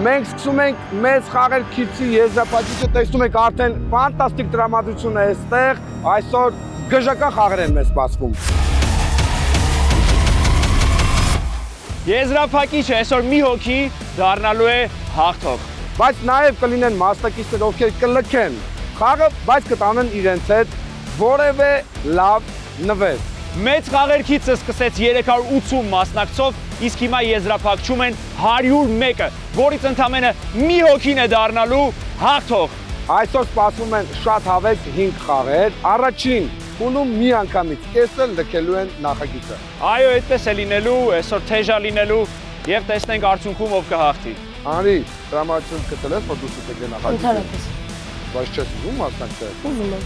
Մենք սկսում ենք մեծ խաղեր քիծի եզրափակիչը, տեսնում եք արդեն ֆանտաստիկ տրամադրություն է այստեղ, այսօր գժական խաղեր են մեզ սպասվում։ Եզրափակիչը այսօր մի հոգի դառնալու է հաղթող։ Բայց նաև կլինեն մասնակիցներ, ովքեր կլքեն խաղը, բայց կտանեն իրենց հետ որևէ լավ նվեր։ Մեծ խաղեր քիծը սկսեց 380 մասնակցով, իսկ հիմա եզրափակչում են 101-ը, որից ընդամենը մի հոգին է դառնալու հաղթող։ Այսօր սպասվում են շատ հավես 5 խաղեր, առաջին փուլում մի անգամից կեսը լքելու են նախագիծը։ Այո, այդպես է լինելու, այսօր թեժա լինելու եւ տեսնենք արդյունքում ով կհաղթի։ Անի, տրամադրություն գտել ես, որ դու ստեգե նախագիծը։ Ընդհանրապես։ Բայց չես ուզում մասնակցել։ Ուզում եմ։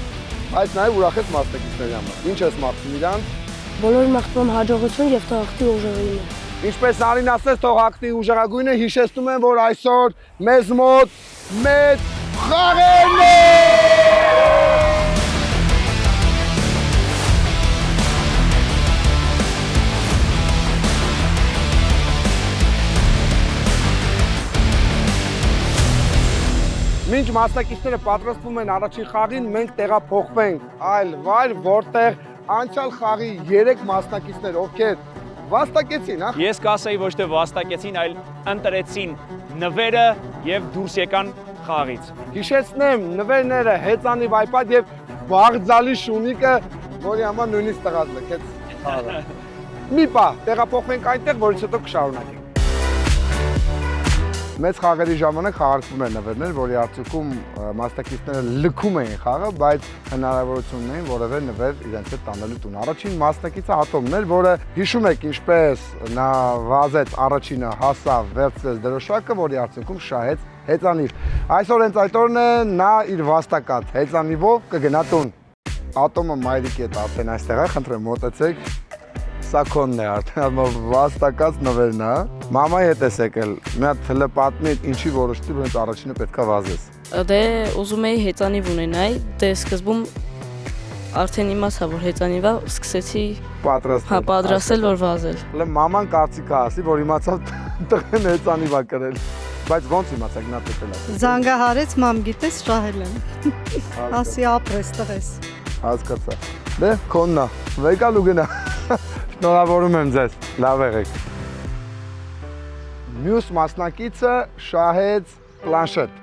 Բայց նաև ուրախ ես մասնակիցների համար։ Ինչ ես մաղթում իրանց։ Բոլորին մաղթում հաջողություն եւ թող հաղթի ուժեղինը։ Ինչպես Արին ասեց, թող հաղթի ուժեղագույնը, հիշեցնում եմ, որ այսօր մեզ մոտ մեծ խաղերն են։ Մինչ մասնակիցները պատրաստվում են առաջին խաղին, մենք տեղափոխվենք այլ վայր, որտեղ անցյալ խաղի 3 մասնակիցներ, ովքեր վաստակեցին, հա։ Ես կասեի ոչ թե վաստակեցին, այլ ընտրեցին նվերը եւ դուրս եկան խաղից։ Հիշեցնեմ, նվերները հեծանի վայպատ եւ բաղձալի շունիկը, որի համար նույնիսկ տղաց լքեց խաղը։ Մի պահ, տեղափոխվենք այնտեղ, որից հետո կշարունակենք։ Մեծ խաղերի ժամանակ խաղարկվում են նվերներ, որի արդյունքում մասնակիցները լքում էին խաղը, բայց հնարավորություն ունեին որևէ նվեր իրենց հետ տանելու տուն։ Առաջին մասնակիցը Ատոմն էր, որը հիշում եք ինչպես նա վազեց առաջինը, հասավ, վերցրեց դրոշակը, որի արդյունքում շահեց հեծանիվ։ Այսօր հենց այդ օրն է, նա իր վաստակած հեծանիվով կգնա տուն։ Ատոմը մայրիկի հետ արդեն այստեղ է, խնդրեմ մոտեցեք։ Սա քոնն է արդեն, վաստակած նվերն է։ Մամայի հետ ես եկել, մի հատ հլը պատմի ինչի որոշտի, որ հենց առաջինը պետքա վազես։ Դե ուզում էի հեծանիվ ունենայի, դե սկզբում արդեն իմացա, որ հեծանիվա, սկսեցի պատրաստել, որ վազել։ Հլը մաման կարծիք ասի, որ իմացավ տղեն հեծանիվ ա կրել։ Բայց ոնց իմացաք նա տղեն ասի։ Զանգահարեց, մամ գիտես շահել եմ։ Ասի ապրես տղես։ Հասկացա։ Դե քոննա, վեկալ ու գնա։ Շնորհավորում եմ ձեզ, լավ եղեք։ Մյուս մասնակիցը շահեց պլանշետ։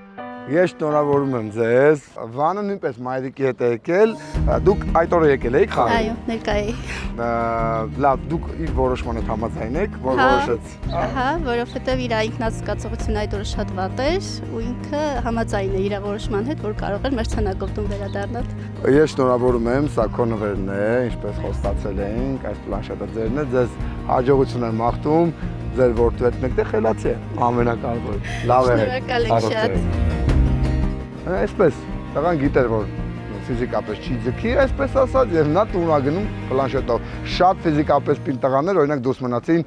Ես շնորհավորում եմ ձեզ։ Վանը նույնպես մայրիկի հետ է եկել։ Դուք այդ օրը եկել եք խաղի։ Այո, ներկա էի։ Լավ, դուք իր որոշմանը համաձայն եք, որ որոշեց։ Ահա, որովհետև իր ինքնասկացողությունը այդ օրը շատ վատ էր ու ինքը համաձայն է իր որոշման հետ, որ կարող էր մրցանակով տուն վերադառնալ։ Ես շնորհավորում եմ, սա քո նվերն է, ինչպես խոստացել էինք, այս պլանշետը ձերն է, ձեզ հաջողություն եմ մաղթում, ձեր որդու հետ մեկտեղ խելացի է, ամենակարևորը։ Լավ եղեք։ Շնորհակալ եմ շատ։ Այսպես, տղան գիտեր, որ ֆիզիկապես չի ձգի, այսպես ասած, եւ նա տուն ա գնում պլանշետով։ Շատ ֆիզիկապես պին տղաներ, օրինակ դուրս մնացին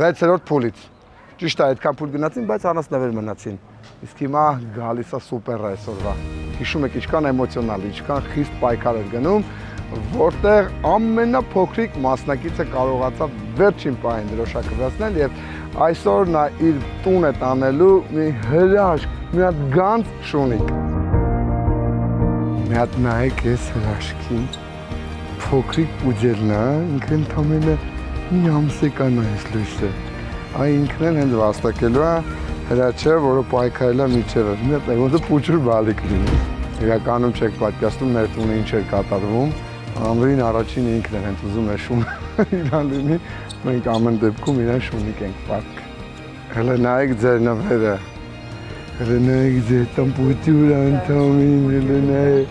6-րդ փուլից։ Ճիշտ է, այդքան փուլ գնացին, բայց առանց մնացին։ Իսկ հիմա գալիս է սուպեր այսօրվա։ Հիշում եք ինչքան էմոցիոնալ, ինչքան խիստ պայքար էր գնում, որտեղ ամենափոքրիկ մասնակիցը կարողացավ վերջին պահին դրոշակը վերցնել եւ այսօր նա իր տուն է տանելու մի հրաշք, մի հատ գանձ շունիկ։ Մի հատ նայեք ես հրաշքին, փոքրիկ պուջելն է, ինքը ընդամենը մի ամսեկան է այս լույսը։ Այ ինքն էլ հենց վաստակելու է հրաչը, որը պայքարել է միջևը։ Մի հատ ոնց պուջուր բալիկ լինի։ Իրականում չեք պատկերացնում մեր տունը ինչ էր կատարվում։ Ամրին առաջինը ինքն է հենց ուզում է շուն իրան լինի, մենք ամեն դեպքում իրան շունիկ ենք պատկ։ Հələ նայեք ձեր նվերը, հələ նայեք ձեր տամպուտյուրը ընդամին, հələ նայեք։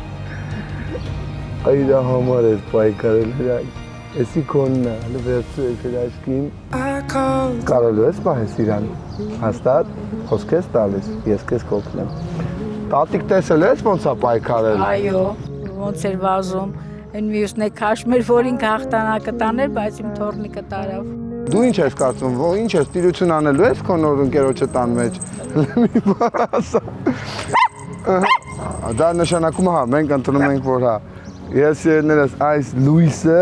Այրա համար էր պայքարել հրաշք, էսի քոնն է, հələ վերցու եք հրաշքին։ Կարելու ես պահես իրան, հաստատ, խոսք ես տալիս, ես կեզ կօգնեմ։ Տատիկ տեսել ես ոնց է պայքարել։ Այո, ոնց էր վազում, այն մյուսն է քաշմեր, որին հաղթանակը տաներ, բայց իմ թորնիկը տարավ։ Դու ինչ ես կարծում, ինչ ես տիրություն անելու ես քո նոր ընկերոջը տան մեջ։ Մի բան ասա։ Դա նշանակում է, հա, մենք ընդունում ենք, որ հա, ես երներս այս լույսը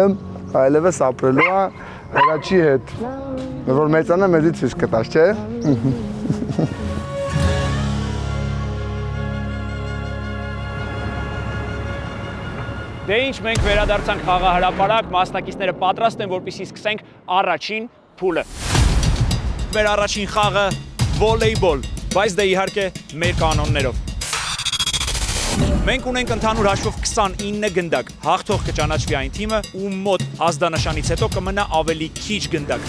այլևս ապրելու է հրաչի հետ, որ մեծանա մեզից ցույց կտաս, չէ։ Դե ինչ, մենք վերադարձանք խաղահրապարակ, մասնակիցները պատրաստ են, որպեսզի սկսենք առաջին փուլը։ Մեր առաջին խաղը վոլեյբոլ, բայց դե իհարկե մեր կանոններով։ Մենք ունենք ընդհանուր հաշվով 29 գնդակ, հաղթող կճանաչվի այն թիմը, ում մոտ ազդանշանից հետո կմնա ավելի քիչ գնդակ։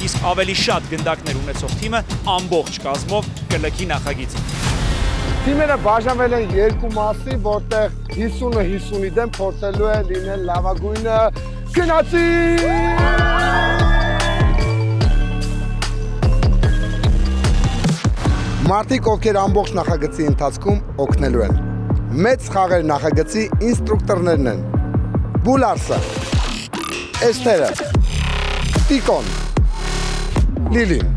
Իսկ ավելի շատ գնդակներ ունեցող թիմը ամբողջ կազմով կլքի նախագիծը։ Թիմերը բաժանվել են երկու մասի, որտեղ 50-ը 50-ի դեմ փորձելու է լինել լավագույնը գնացի։ Մարդիկ, ովքեր ամբողջ նախագծի ընթացքում օգնելու են։ Մեծ խաղեր նախագծի ինստրուկտորներն են։ Բուլարսը, Էստերը, Տիկոն, Լիլին։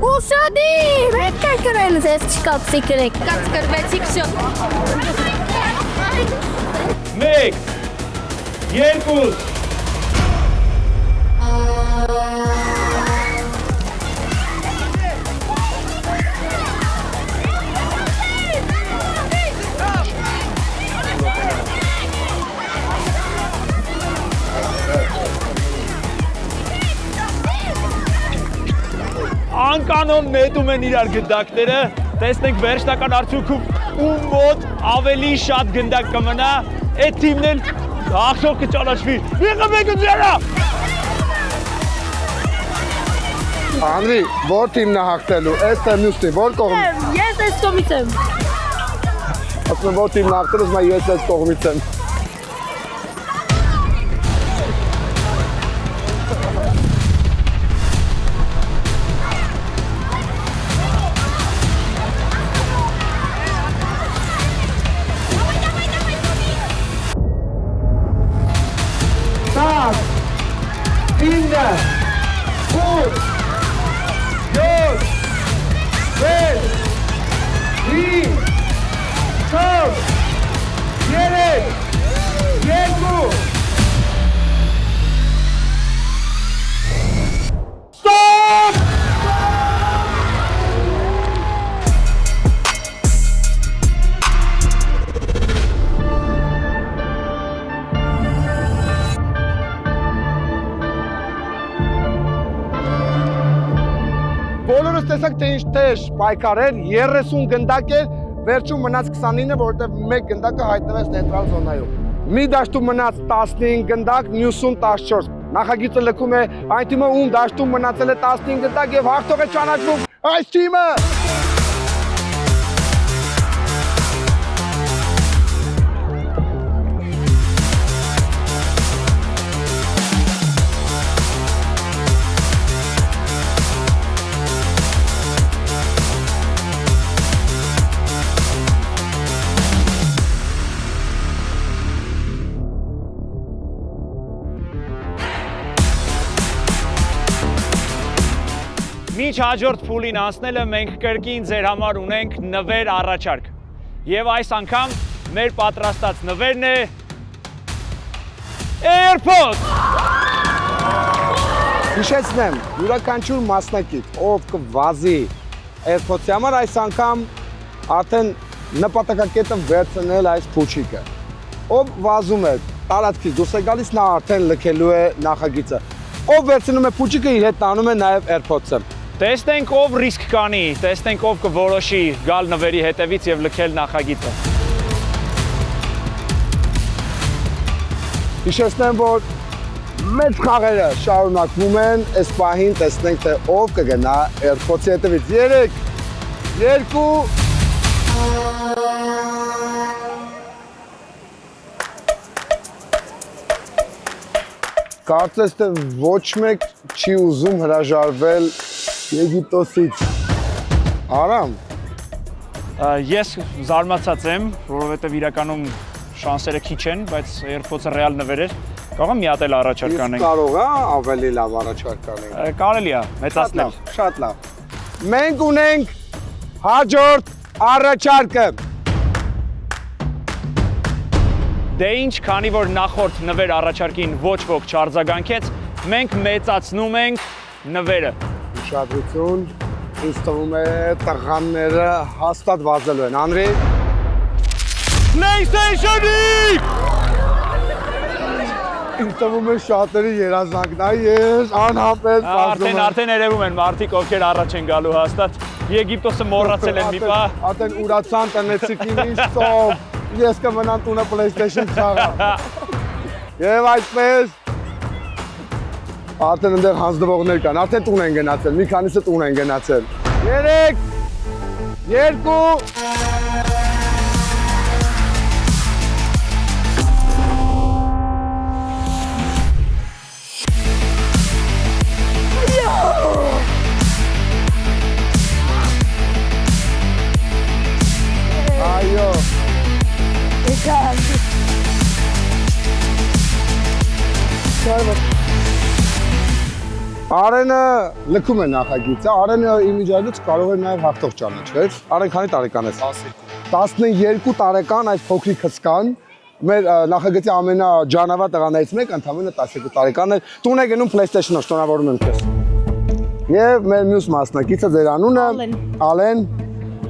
Ուսադի, պետք է գրել ձեզ չկացի գրեք։ Կաց գրվեցիք շո։ 1 2 Անկանոն նետում են իրար գնդակները, տեսնենք վերջնական արդյունքում ում մոտ ավելի շատ գնդակ կմնա, այդ թիմն էլ հաղթող կճանաչվի։ Եղը մեկը ձերա։ Անրի, որ թիմն է հաղթելու, այս թե մյուսն է, որ կողմ։ Ես այս կողմից եմ։ Ասում եմ, որ թիմն է հաղթելու, ասում եմ, ես այս կողմից եմ։ Բոլորս տեսակ թե ինչ թեժ պայքար էր, 30 գնդակ էր, վերջում մնաց 29-ը, որովհետև մեկ գնդակը հայտնվեց նեյտրալ զոնայում։ Մի դաշտում մնաց 15 գնդակ, մյուսում 14։ Նախագիծը լքում է այն թիմը, ում դաշտում մնացել է 15 գնդակ եւ հաղթող է ճանաչվում այս թիմը։ Միջ հաջորդ փուլին անցնելը մենք կրկին ձեր համար ունենք նվեր առաջարկ։ Եվ այս անգամ մեր պատրաստած նվերն է AirPods։ Հիշեցնեմ, յուրաքանչյուր մասնակից, ով կվազի AirPods-ի համար, այս անգամ արդեն նպատակակետը վերցնել այս փուչիկը։ Ով վազում է, տարածքից դուրս է գալիս, նա արդեն լքելու է նախագիծը։ Ով վերցնում է փուչիկը, իր հետ տանում է նաև AirPods-ը։ Տեսնենք ով ռիսկ կանի, տեսնենք ով կորոշի գալ նվերի հետևից եւ լքել նախագիծը։ Հիշեցնեմ, որ մեծ խաղերը շարունակվում են, այս պահին տեսնենք, թե ով կգնա AirPods-ի հետևից։ 3, 2 Կարծես թե ոչ մեկ չի ուզում հրաժարվել Եգիպտոսից։ Արամ։ Ես զարմացած եմ, որովհետև իրականում շանսերը քիչ են, բայց AirPods-ը ռեալ նվեր էր։ Կարող եմ մի հատ էլ առաջարկ անենք։ Կարող է ավելի լավ առաջարկ անենք։ Կարելի է, մեծացնել։ Շատ լավ։ Մենք ունենք հաջորդ առաջարկը։ Դե ինչ, քանի որ նախորդ նվեր առաջարկին ոչ ոք չարձագանքեց, մենք մեծացնում ենք նվերը։ Ուշադրություն, ինձ թվում է տղաները հաստատ վազելու են։ Անրի։ PlayStation-ի ինձ թվում է շատերի երազանքն է, ես անհապետ Արդեն երևում են մարդիկ, ովքեր առաջ են գալու հաստատ։ Եգիպտոսը մոռացել են մի պահ։ Ատեն ուրացան տնեցիկին ինչ ծով, ես կմնամ տունը PlayStation խաղա։ Եվ այսպես արդեն այնտեղ հանձնվողներ կան, արդեն տուն են գնացել, մի քանիսը տուն են գնացել։ 3 2 Այո։ Արենը լքում է նախագիծը, Արենը իմիջիայլուց կարող է նաև հաղթող ճանաչվեց։ Արեն քանի տարեկան ես։ 12 տարեկան այս փոքրիկ հսկան, մեր նախագծի ամենաջանավա տղաներից մեկը ընդամենը 12 տարեկան է, տուն է գնում PlayStation-ով, շնորհավորում եմ քեզ։ Եվ մեր մյուս մասնակիցը ձեր անունը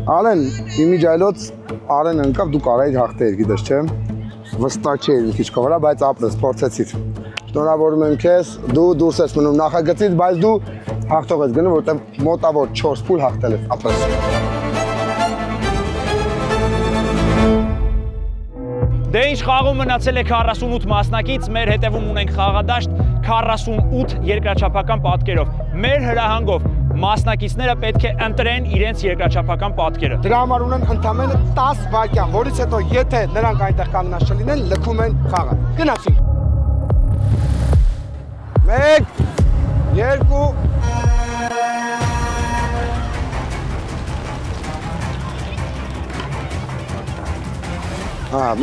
Ալեն, իմիջիայլոց Արեն ընկավ, դու կարայիր հաղթեիր, գիտես չէ։ Վստահ չէի մի քիչ կողրա, բայց ապրես, փորձեցիր։ Շնորհավորում եմ քեզ, դու դուրս ես մնում նախագծից, բայց դու հաղթող ես գնում, որտեղ մոտավոր 4 փուլ հաղթել ես, ապրես։ Դե ինչ խաղում մնացել է 48 մասնակից, մեր հետևում ունենք խաղադաշտ 48 երկրաչափական պատկերով։ Մեր հրահանգով մասնակիցները պետք է ընտրեն իրենց երկրաչափական պատկերը։ Դրա համար ունեն ընդամենը 10 վայրկյան, որից հետո եթե նրանք այնտեղ կանգնած չլինեն, լքում են խաղը։ Գնացինք։ 1 2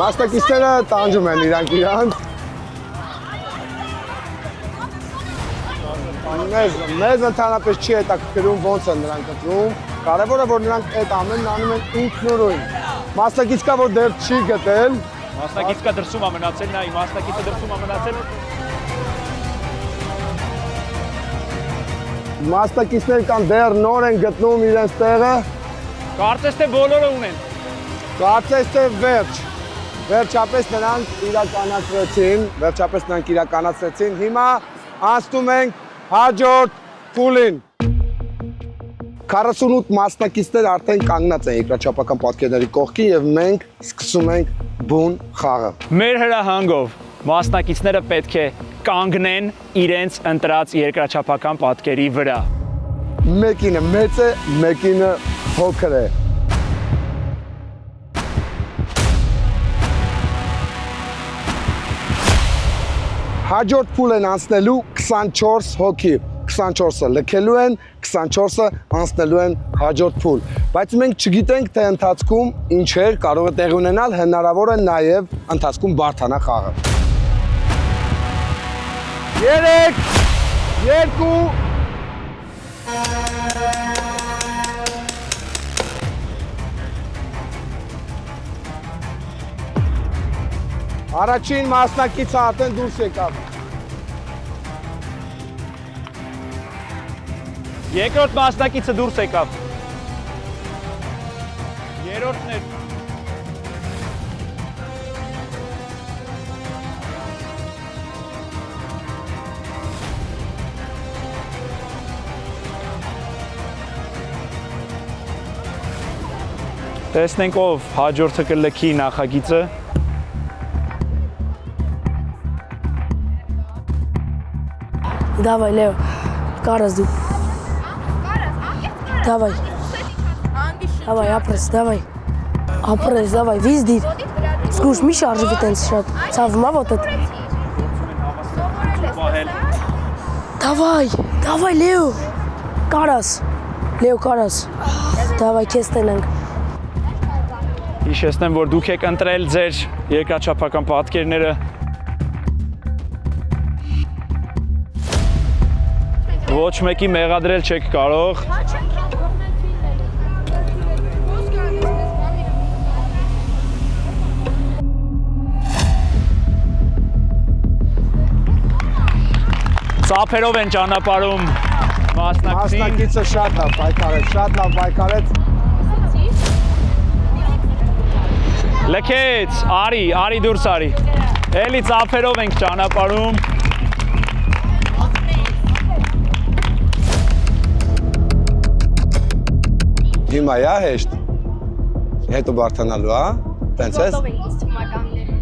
Մասնակիցները տանջում են իրանք Մեզ ընդհանրապես չի հետաքրքրում ոնց են նրանք ընտրում, կարևորը որ նրանք այդ ամենն անում են ինքնուրույն։ Մասնակից կա որ դեռ չի գտել։ Մասնակից կա դրսում է մնացել, նայ, մասնակիցը դրսում է մնացել։ Մասնակիցներ կան դեռ նոր են գտնում իրենց տեղը։ Կարծես թե բոլորը ունեն։ Կարծես թե վերջապես նրանք իրականացրեցին, հիմա անցնում ենք հաջորդ փուլին։ 48 մասնակիցներ արդեն կանգնած են երկրաչափական պատկերների կողքին եւ մենք սկսում ենք բուն խաղը։ Մեր հրահանգով մասնակիցները պետք է կանգնեն իրենց ընտրած երկրաչափական պատկերի վրա։ Մեկինը մեծ է, մեկինը փոքր է։ Հաջորդ փուլ են անցնելու 24 հոգի, 24-ը լքելու են, 24-ը անցնելու են հաջորդ փուլ, բայց մենք չգիտենք, թե ընթացքում ինչեր կարող է տեղի ունենալ, հնարավոր է նաև ընթացքում բարդանա խաղը։ 3 2 Առաջին մասնակիցը արդեն դուրս եկավ։ Երկրորդ մասնակիցը դուրս եկավ։ Երրորդն էր։ Տեսնենք ով հաջորդը կլքի նախագիծը։ Давай, Лео, карас ду. Давай. Давай, ապրես, давай. Ապրես, давай, везди. Слушай, մի շարժվի տենց շատ։ Ցավում ա вот это. Давай, Лео. Կարաս։ Լեո, կարաս։ Давай, քեզ տենանք։ Հիշեցնեմ, որ դուք եք ընտրել ձեր երկրաչափական պատկերները։ Ոչ մեկի մեղադրել չեք կարող։ Ծափերով են ճանապարհում մասնակցին։ Մասնակիցը շատ լավ պայքարեց։ Լքեց, արի դուրս արի։ Էլի ծափերով ենք ճանապարհում։ Հիմա է հեշտ։ Հետո բարթանալու, հա։ Տենց ես։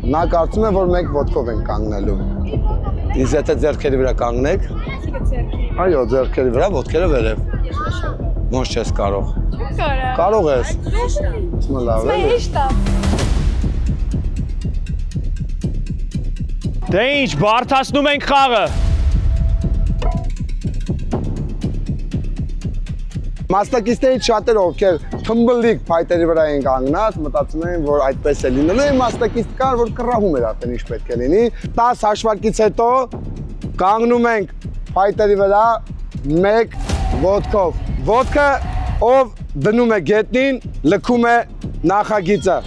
Նա կարծում է, որ մենք ոտքով ենք կանգնելու։ Իսկ եթե ձեռքերի վրա կանգնեք։ Այո, ձեռքերի վրա, ոտքերը վերև։ Ոնց չես կարող։ Կարող ես։ Իսկ լավ է։ Դե ինչ, բարթացնում ենք խաղը։ Մասնակիցներից շատերը, ովքեր թմբլիկ փայտերի վրա են կանգնած, մտածում են, որ այդպես է լինելու։ Այն մասնակից կար, որ կռահում էր արդեն ինչ պետք է լինի։ 10 հաշվարկից հետո կանգնում ենք փայտերի վրա 1 ոտքով։ Ոտքը ով դնում է գետնին, լքում է նախագիծը։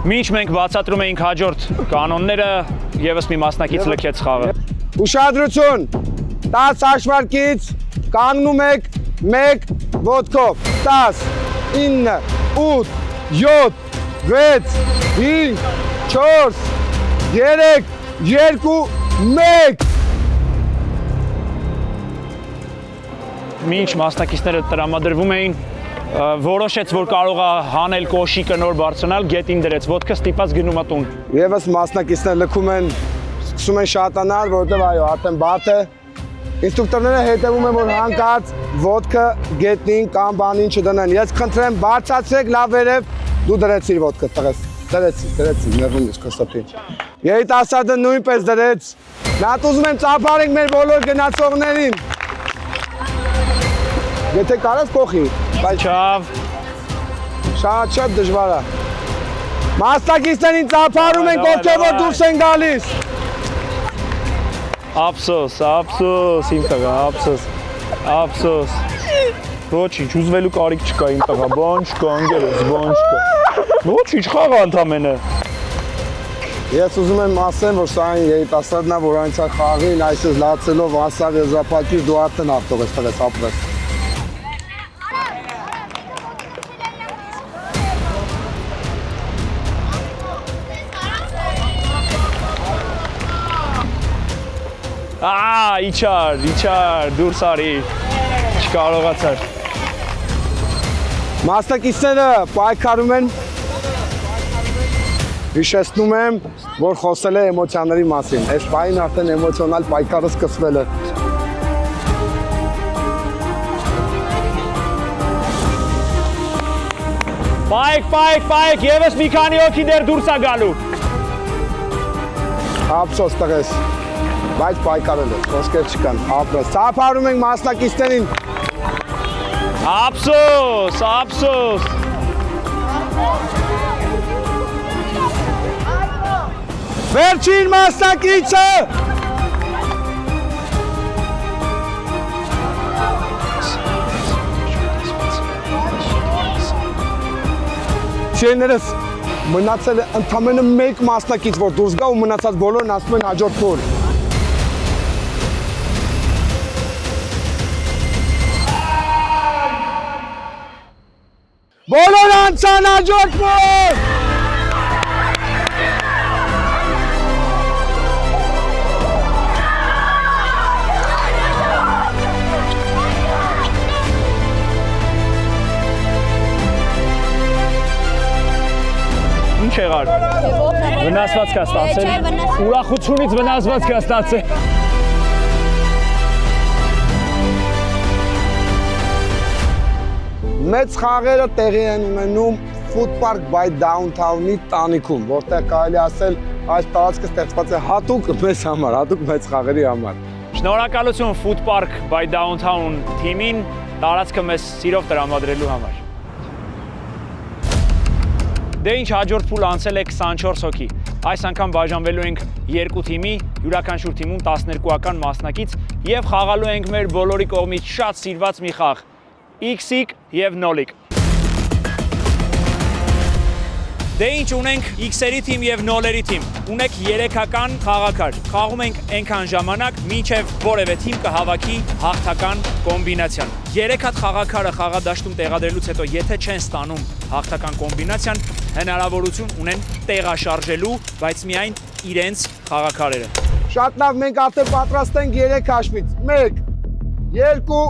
Մինչ մենք բացատրում էինք հաջորդ կանոնները, եւս մի մասնակից լքեց խաղը։ Ուշադրություն։ 10 հաշվարկից կանգնում եք 1 ոտքով 10 9 8 7 6 5 4 3 2 1 Մինչ մասնակիցները տրամադրվում էին, որոշեց, որ կարող է հանել կոշիկը նոր բարձրանալ, գետին դրեց, ոտքը ստիպած գնում է տուն։ Եվս մասնակիցները լքում են, սկսում են շատանալ, որովհետև այո, արդեն բարդ է։ Ինստրուկտորները հետևում են, որ հանկարծ ոտքը գետնին կամ բանին չդնեն։ Ես խնդրեմ, բարձրացրեք լավ վերև, դու դրեցիր ոտքը, տղես, դրեցի, ներվում ես կստապի։ Երիտասարդը նույնպես դրեց։ Նատ ուզում եմ ծափարենք մեր բոլոր գնացողներին։ Եթե կարաս փոխի, բայց Չավ։ շատ դժվար է։ Մասնակիցներին ծափարում ենք, ովքեր որ դուրս են գալիս։ Ափսոս, իմ տղա, ափսոս։ Ոչինչ, ուզվելու կարիք չկա իմ տղա, բան չկա, ընկերոջ, բան չկա։ Ոչինչ, խաղ ընդամենը։ Ես ուզում եմ ասեմ, որ սա այն երիտասարդն է, որ այնցա խաղին, այսպես լացելով անսավ եզրափակիչ դու արդեն արտով ես տղես ապրես։ Իչար, դուրս արի, չկարողացար։ Մասնակիցները պայքարում են, հիշեցնում եմ, որ խոսել է էմոցիաների մասին, այս պահին արդեն էմոցիոնալ պայքարը սկսվել է։ Պայք, եվս մի քանի հոգի դեռ դուրս է գալու։ Ափսոս տղես, բայց պայքարել է, խոսքեր չկան, ապրես։ Ծափարում ենք մասնակիցներին։ Ափսոս։ Վերջին մասնակիցը։ Շեներս, մնացել է ընդամենը 1 մասնակից, որ դուրս գա ու մնացած բոլորն ասում են հաջորդ փուլ։ Բոլոր անցան հաջորդ փուլ։ Ինչ եղար։ Վնասված կա ստացել։ Ուրախությունից վնասված կա ստացել։ Մեծ խաղերը տեղի են ունենում Food Park by Downtown-ի տանիքում, որտեղ կարելի ասել այս տարածքը ստեղծված է հատուկ մեզ համար, հատուկ մեծ խաղերի համար։ Շնորհակալություն Food Park by Downtown թիմին տարածքը մեզ սիրով տրամադրելու համար։ Դե ինչ հաջորդ փուլ անցել է 24 հոգի։ Այս անգամ բաժանվելու ենք 2 թիմի, յուրաքանչյուր թիմում 12-ական մասնակից եւ խաղալու ենք մեր բոլորի կողմից շատ սիրված մի խաղ՝ X-իկ եւ 0-իկ։ Դե ինչ ունենք X-երի թիմ եւ 0-երի թիմ։ Ունեք 3-ական խաղաքար։ Խաղում ենք այնքան ժամանակ, մինչեւ որևէ թիմ կհավաքի հաղթական կոմբինացիան։ 3 հատ խաղաքարը խաղադաշտում տեղադրելուց հետո, եթե չեն ստանում հաղթական կոմբինացիան, հնարավորություն ունեն տեղաշարժելու, բայց միայն իրենց խաղաքարերը։ Շատ լավ, մենք արդեն պատրաստ ենք 3 հաշվից։ 1, 2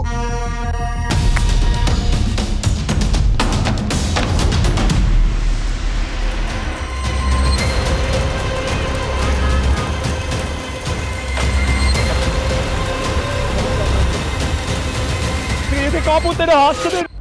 Եթե կապուտները հասցնեն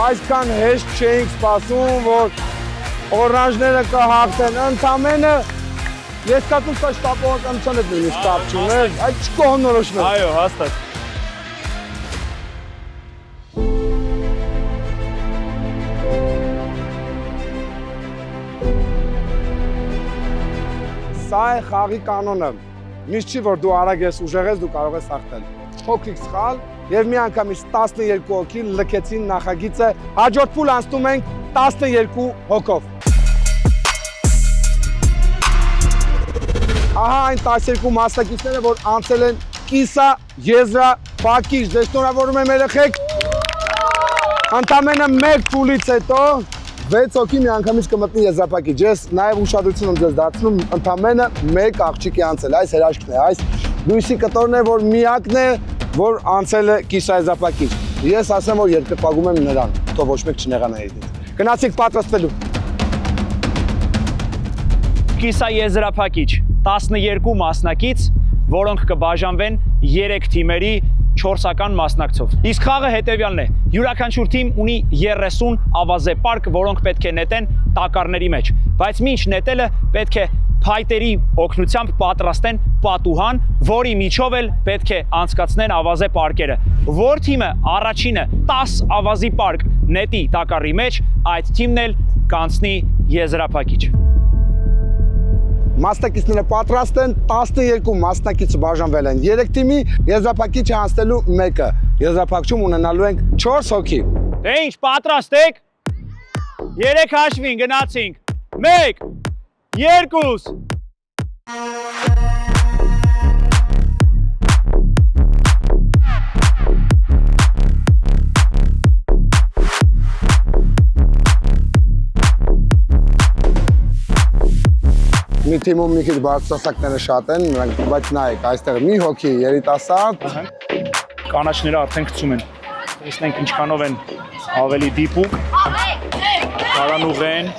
Այսքան հեշտ չէինք սպասում, որ օրանժները կհաղթեն, ընդամենը ես կատում սա շտապողականության հետ նույնիսկ կապ չուներ, այդ չկողնորոշներ։ Այո, հաստատ։ Սա է խաղի կանոնը, միշտ չի, որ դու արագ ես, ուժեղ ես, դու կարող ես հաղթել։ Փոքրիկ սխալ և մի անգամից 12 հոգի լքեցին նախագիծը, հաջորդ փուլ անցնում ենք 12 հոգով։ Ահա այն 12 մասնակիցները, որ անցել են կիսա եզրափակիչ, ձեզ շնորհավորում եմ երեխեք։ Ընդամենը 1 փուլից հետո 6 հոգի մի անգամից կմտնի եզրափակիչ։ Ես նաև ուշադրություն եմ ձեզ դարձնում, ընդամենը 1 աղջիկ է անցել, այս հրաշքն է, այս լույսի կտորն է, որ միակն է, որ անցել է կիսաեզրափակիչ։ Ես ասեմ, որ երկրպագում եմ նրան, թող ոչ մեկ չնեղանա ինձ։ Գնացիք պատրաստվելու։ Կիսաեզրափակիչ 12 մասնակից, որոնք կբաժանվեն 3 թիմերի 4-ական մասնակցով։ Իսկ խաղը հետևյալն է. յուրաքանչյուր թիմ ունի 30 ավազե պարկ, որոնք պետք է նետեն տակառների մեջ, բայց մինչ նետելը պետք է փայտերի օգնությամբ պատրաստեն պատուհան, որի միջով էլ պետք է անցկացնեն ավազե պարկերը։ Որ թիմը առաջինը 10 ավազի պարկ նետի տակառի մեջ, այդ թիմն էլ կանցնի եզրափակիչ։ Մասնակիցները պատրաստ են, 12 մասնակիցը բաժանվել են 3 թիմի, եզրափակիչը անցնելու 1-ը։ Եզրափակում ունենալու ենք 4 հոգի։ Դե ինչ, պատրաստ եք։ 3 հաշվին գնացինք։ 1, 2 Մի թիմում մի քիչ բարձրասակները շատ են, բայց նայեք, այստեղ մի հոգի երիտասարդ։ Կանաչները արդեն գցում են։ Տեսնենք ինչքանով են ավելի դիպուկ։ Կարանուղ են։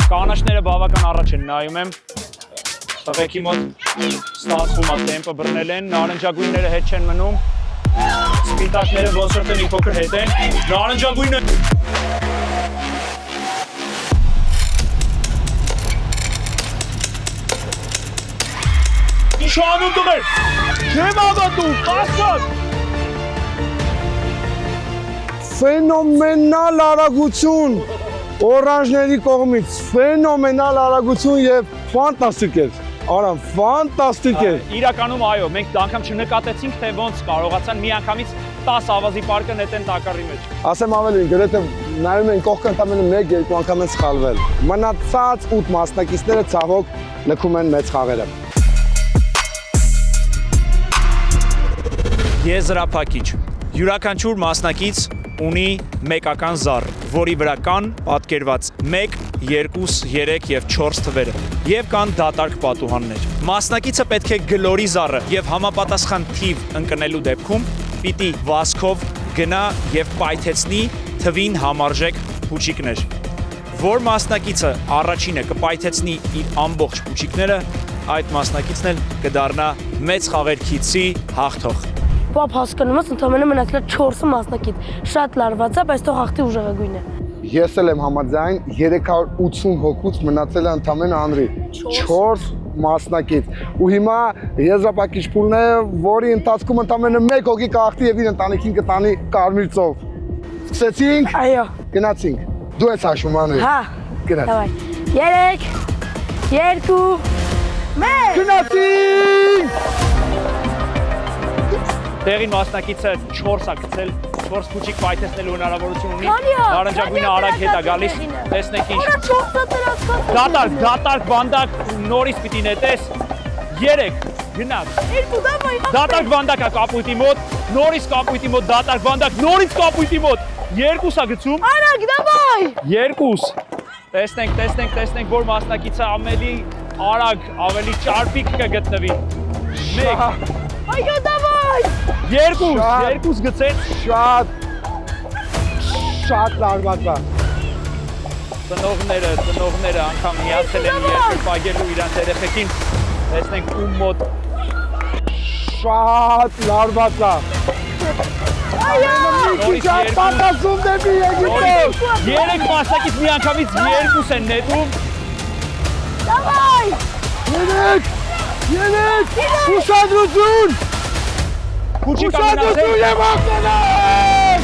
Կանաչները բավական առաջ են նայում եմ, տղեկի մոտ ստացվում է տեմպը բռնել են, նարնջագույնները հետ չեն մնում, սպիտակները ոնց որ մի փոքր հետ են, նարնջագույնը Ինչ անում տղեր, չեմ ավատում, ասած Ֆենոմենալ արագություն օրանժների կողմից, ֆենոմենալ արագություն և ֆանտաստիկ էր, Արամ, ֆանտաստիկ էր։ Իրականում այո, մենք անգամ չնկատեցինք, թե ոնց կարողացան մի անգամից 10 ավազի պարկը նետեն տակառի մեջ։ Ասեմ ավելին, գրեթե նայում են կողքը ընդամենը 1-2 անգամ են սխալվել։ Մնացած 8 մասնակիցները ցավոք լքում են մեծ խաղերը։ Եզրափակիչ։ Յուրաքանչյուր մասնակից ունի մեկական զառ, որի վրա կան պատկերված 1, 2, 3 և 4 թվերը և կան դատարկ պատուհաններ։ Մասնակիցը պետք է գլորի զառը և համապատասխան թիվ ընկնելու դեպքում պիտի վազքով գնա և պայթեցնի թվին համարժեք փուչիկներ։ Որ մասնակիցը առաջինը կպայթեցնի իր ամբողջ փուչիկները, այդ մասնակիցն էլ կդառնա մեծ խաղերքիցի հաղթող։ Պապ հասկանում ես, ընդամենը մնացել է 4 մասնակից։ Շատ լարված է, բայց թող հաղթի ուժեղագույնը։ Ես էլ եմ համաձայն 380 հոգուց մնացել է ընդամենը Անրի 4 մասնակից ու հիմա եզրափակիչ փուլն է, որի ընթացքում ընդամենը 1 հոգի կախտի եւ իր ընտանիքին կտանի կարմիր ծով։ Սկսեցինք։ Այո։ Գնացինք։ Դու ես հաշվում Անրի։ Հա։ Գնաց։ Давай 3 2 1 Գնացինք։ Տեղին մասնակիցը 4 է գցել, 4 փուչիկ պայթեցնելու հնարավորություն ունի։ Քանի՞ա։ Նարնջագույնը արագ հետ է գալիս։ Տեսնեք ինչ։ Որա 4-ը դրած։ Դատարկ, բանդակ, նորից պիտի նետես։ 3 գնաց։ 2 давай։ Դատարկ բանդակը կապույտի մոտ, նորից կապույտի մոտ, դատարկ բանդակ, նորից կապույտի մոտ։ 2-ա գցում։ Արագ давай։ 2 Տեսնենք, որ մասնակիցը ավելի արագ, ավելի ճարպիկ կգտնվի։ 1 Այո давай։ 2 գցեց։ Շատ լարված է։ Ծնողները անգամ միացել են երկրպագելու իրանց երեխեքին։ Տեսնենք ում մոտ։ Շատ լարված է։ Նորից 2 Պատասում դեպի Եգիպտոս։ 3 մասնակից միանգամից 2 են նետում։ Давай։ 3 ուշադրություն։ Փուչիկ Ուշադրություն ամենասեր։ եւ ակնարկ։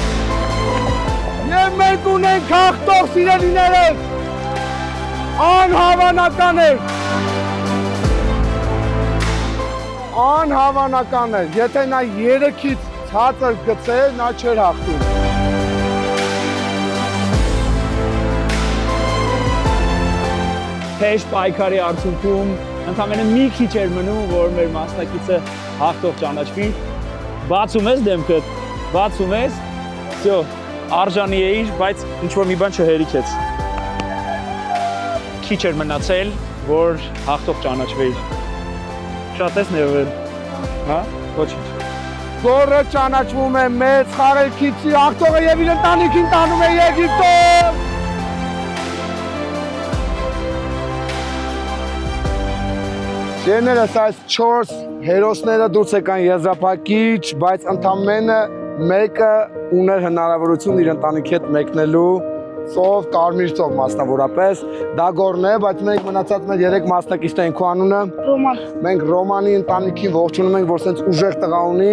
Եվ մենք ունենք հաղթող սիրելիներս։ Անհավանական է։ Անհավանական է։ Եթե նա 3-ից ցածր գցեր, նա չէր հաղթում։ Թեժ պայքարի արդյունքում ընդամենը մի քիչ էր մնում, որ մեր մասնակիցը հաղթող ճանաչվի։ Բացում ես դեմքդ, բացում ես, всё, արժանի էիր, բայց ինչ-որ մի բան չհերիքեց։ Քիչ էր մնացել, որ հաղթող ճանաչվեիր։ Շատ ես ներվել, հա, ոչինչ։ Գորը ճանաչվում է մեծ խարելքիցի հաղթողը եւ իր ընտանիքին տանում է Եգիպտոս։ Շերներս այս 4 հերոսները դուրս եկան եզրափակիչ, բայց ընդամենը մեկը ուներ հնարավորություն իր ընտանիքի հետ մեկնելու ծով, կարմիր ծով մասնավորապես, դա Գորն է, բայց մենք մնացած մեր 3 մասնակիցներին քո անունը Ռոման։ Մենք Ռոմանի ընտանիքին ողջունում ենք, որ սենց ուժեղ տղա ունի։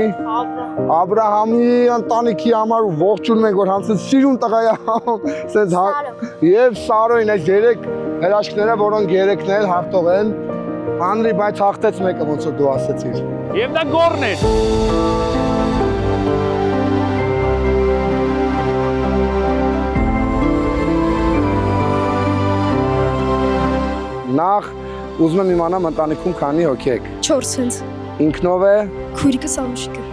Աբրահամի ընտանիքի համար ու ողջունում ենք, որ հանցած սիրուն տղա է, սենց եւ Սարոյին այս 3 հրաշքները, որոնք 3-ն էլ հաղթող են։ Անրի, բայց հաղթեց մեկը, ոնց որ դու ասացիր։ Եվ դա Գորն էր։ Նախ ուզում եմ իմանամ ընտանիքում քանի հոգի եք։ 4 հենց։ Ինքնով է, Քույրիկս Անուշիկը։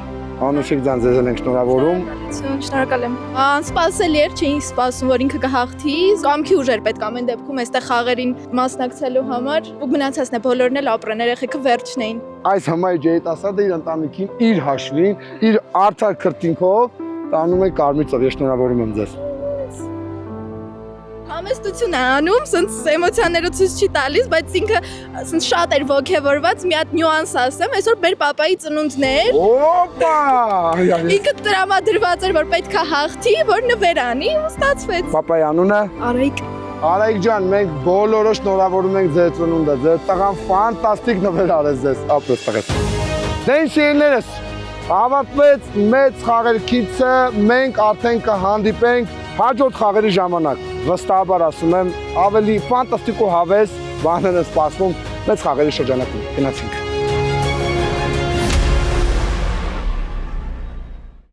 Անուշիկ ձան ձեզ ենք շնորհավորում։ Շնորհակալ եմ։ Անսպասելի էր, չէին սպասում, որ ինքը կհաղթի։ Կամքի ուժեր պետք ամեն դեպքում այստեղ խաղերին մասնակցելու համար ու մնացածն է բոլորն էլ ապրեն, երեխեքը վերջն էին։ Այս համայնքի երիտասարդը իր ընտանիքին իր հաշվին, իր արդար քրտինքով տանում է կարմիր ծով։ Ես շնորհավորում եմ ձեզ։ Համեստություն է անում, սենց էմոցիաները ցույց չի տալիս, բայց ինքը սենց շատ էր ոգևորված, մի հատ նյուանս ասեմ, այսօր մեր պապայի ծնունդն էր։ Օպա! Ինքը տրամադրված էր, որ պետք է հաղթի, որ նվեր անի ու ստացվեց։ Պապայի անունը Արայիկ։ Արայիկ ջան, մենք բոլորը շնորհավորում ենք ձեր ծնունդը։ Ձեր տղան ֆանտաստիկ նվեր արեց ձեզ, ապրես տղես։ Դեն շիրներս, ավարտվեց մեծ խաղերքիցը, մենք արդեն կհանդիպենք հաջորդ խաղերի ժամանակ։ Վստահաբար ասում եմ, ավելի ֆանտաստիկ ու հավես բաներ են սպասվում մեծ խաղերի շրջանակում։ Գնացինք։